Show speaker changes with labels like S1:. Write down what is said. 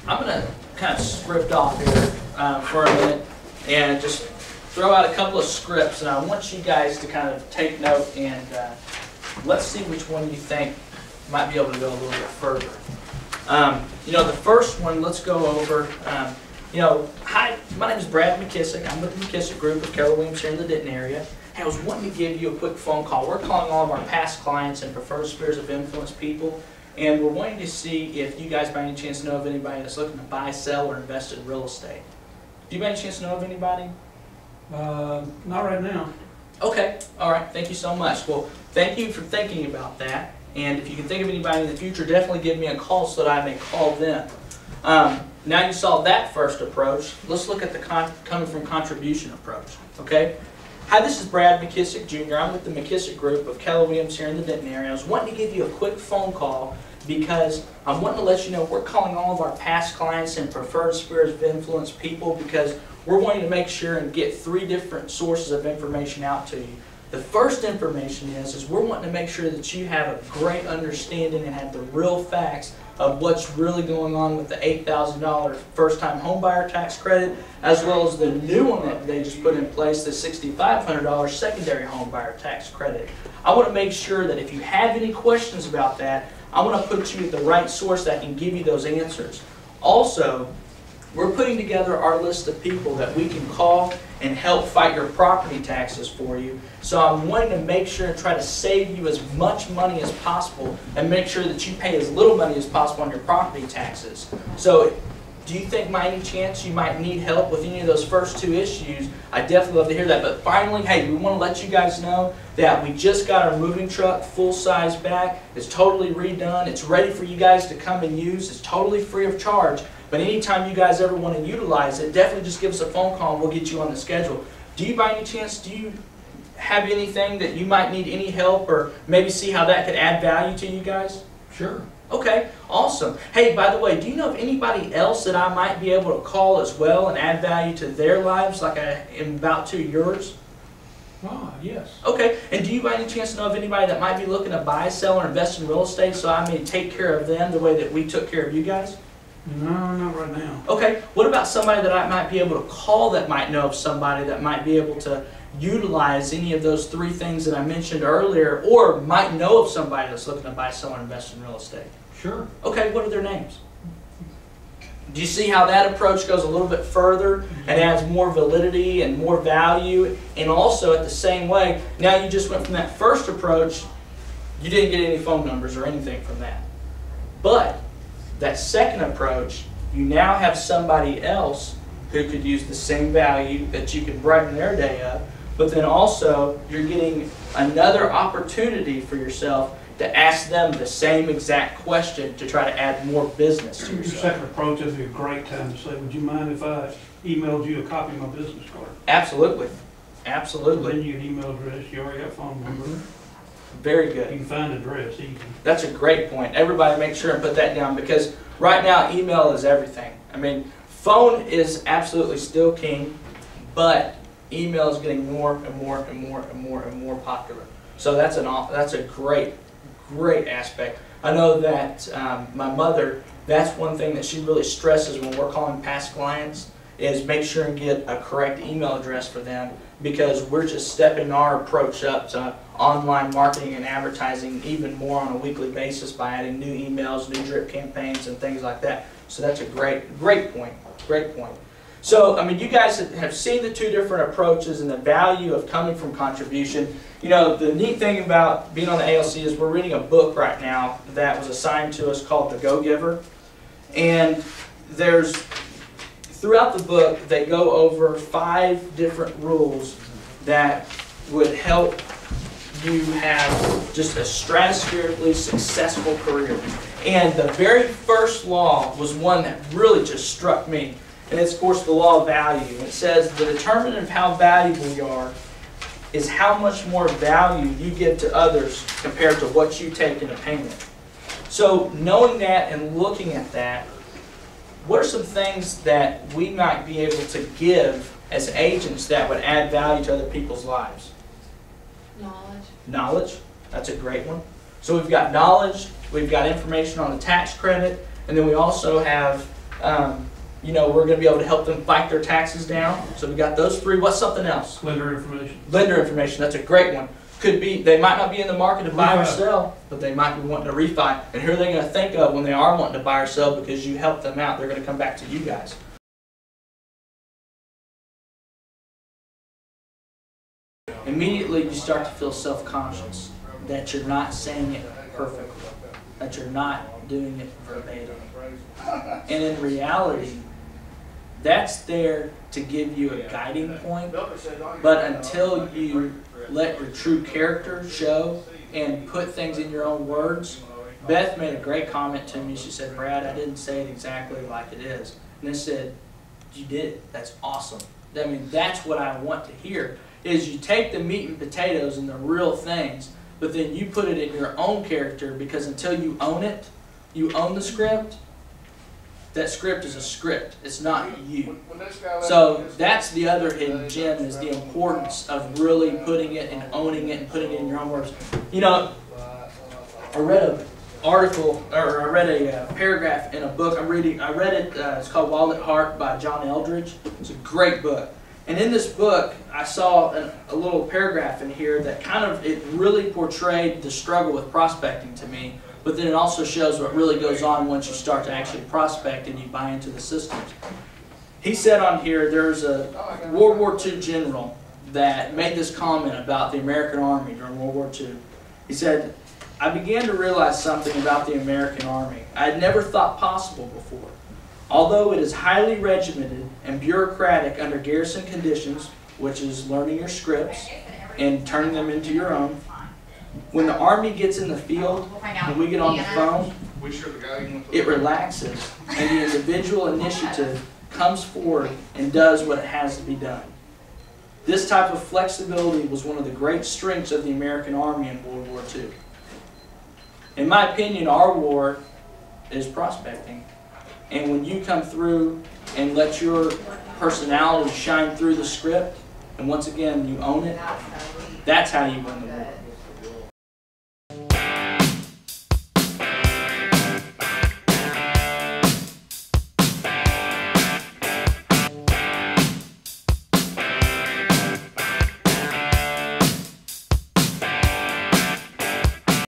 S1: I'm going to kind of script off here for a minute and just throw out a couple of scripts, and I want you guys to kind of take note and let's see which one you think might be able to go a little bit further. The first one, let's go over, hi, my name is Brad McKissack. I'm with the McKissack Group of Keller Williams here in the Denton area. Hey, I was wanting to give you a quick phone call. We're calling all of our past clients and preferred spheres of influence people, and we're wanting to see if you guys by any chance know of anybody that's looking to buy, sell, or invest in real estate. Do you by any chance know of anybody?
S2: Not right now.
S1: Okay, all right, thank you so much. Well, thank you for thinking about that, and if you can think of anybody in the future, definitely give me a call so that I may call them. Now you saw that first approach. Let's look at the coming from contribution approach, okay? Hi, this is Brad McKissack, Jr. I'm with the McKissack Group of Keller Williams here in the Denton area. I was wanting to give you a quick phone call because I'm wanting to let you know we're calling all of our past clients and preferred spheres of influence people because we're wanting to make sure and get 3 different sources of information out to you. The first information is we're wanting to make sure that you have a great understanding and have the real facts of what's really going on with the $8,000 first-time homebuyer tax credit, as well as the new one that they just put in place, the $6,500 secondary homebuyer tax credit. I want to make sure that if you have any questions about that, I want to put you at the right source that can give you those answers. Also, we're putting together our list of people that we can call and help fight your property taxes for you. So I'm wanting to make sure and try to save you as much money as possible and make sure that you pay as little money as possible on your property taxes. So do you think by any chance you might need help with any of those first 2 issues? I'd definitely love to hear that. But finally, hey, we want to let you guys know that we just got our moving truck full size back. It's totally redone. It's ready for you guys to come and use. It's totally free of charge. But anytime you guys ever want to utilize it, definitely just give us a phone call and we'll get you on the schedule. Do you by any chance, do you have anything that you might need any help or maybe see how that could add value to you guys?
S2: Sure.
S1: Okay, awesome. Hey, by the way, do you know of anybody else that I might be able to call as well and add value to their lives like I am about to yours?
S2: Yes.
S1: Okay, and do you by any chance know of anybody that might be looking to buy, sell, or invest in real estate so I may take care of them the way that we took care of you guys?
S2: No, not right now.
S1: Okay, what about somebody that I might be able to call that might know of somebody that might be able to utilize any of those 3 things that I mentioned earlier, or might know of somebody that's looking to buy, sell, or invest in real estate?
S2: Sure.
S1: Okay, what are their names? Do you see how that approach goes a little bit further and adds more validity and more value? And also at the same way, now you just went from that first approach, you didn't get any phone numbers or anything from that. But that second approach, you now have somebody else who could use the same value that you can brighten their day up, but then also you're getting another opportunity for yourself to ask them the same exact question to try to add more business to
S2: Your
S1: yourself.
S2: second approach is a great time to say, would you mind if I emailed you a copy of my business card?
S1: Absolutely.
S2: Then
S1: Absolutely.
S2: you get email address, you already have phone number.
S1: Very
S2: You
S1: good.
S2: can find address easy.
S1: That's a great point. Everybody make sure and put that down because right now email is everything. I mean, phone is absolutely still king, but email is getting more and more and more and more and more popular. So that's a great aspect. I know that my mother, that's one thing that she really stresses when we're calling past clients is make sure and get a correct email address for them because we're just stepping our approach up to online marketing and advertising even more on a weekly basis by adding new emails, new drip campaigns, and things like that. So that's a great point. Great point. So, I mean, you guys have seen the 2 different approaches and the value of coming from contribution. You know, the neat thing about being on the ALC is we're reading a book right now that was assigned to us called The Go-Giver. And throughout the book, they go over 5 different rules that would help you have just a stratospherically successful career. And the very first law was one that really just struck me. And it's, of course, the law of value. It says the determinant of how valuable you are is how much more value you give to others compared to what you take in a payment. So knowing that and looking at that, what are some things that we might be able to give as agents that would add value to other people's lives?
S3: Knowledge.
S1: Knowledge. That's a great one. So we've got knowledge, we've got information on the tax credit, and then we also have You know, we're going to be able to help them fight their taxes down. So we got those three. What's something else?
S2: Lender information.
S1: Lender information. That's a great one. Could be, they might not be in the market to buy or
S2: Refi.
S1: sell, but they might be wanting to refi. And who are they going to think of when they are wanting to buy or sell because you helped them out? They're going to come back to you guys. Immediately you start to feel self-conscious that you're not saying it perfectly, that you're not doing it verbatim. And in reality, that's there to give you a guiding point, but until you let your true character show and put things in your own words. Beth made a great comment to me. She said, Brad, I didn't say it exactly like it is. And I said, you did it. That's awesome. I mean, that's what I want to hear, is you take the meat and potatoes and the real things, but then you put it in your own character, because until you own it, you own the script, that script is a script. It's not you. So that's the other hidden gem, is the importance of really putting it and owning it and putting it in your own words. You know, I read an article, or I read a paragraph in a book I'm reading. I read it, it's called Wild at Heart by John Eldridge. It's a great book. And in this book, I saw a little paragraph in here that kind of, it really portrayed the struggle with prospecting to me. But then it also shows what really goes on once you start to actually prospect and you buy into the systems. He said on here, there's a World War II general that made this comment about the American Army during World War II. He said, I began to realize something about the American Army I had never thought possible before. Although it is highly regimented and bureaucratic under garrison conditions, which is learning your scripts and turning them into your own, when the Army gets in the field, when we get on the phone, it relaxes, and the individual initiative comes forward and does what has to be done. This type of flexibility was one of the great strengths of the American Army in World War II. In my opinion, our war is prospecting. And when you come through and let your personality shine through the script, and once again you own it, that's how you win the war.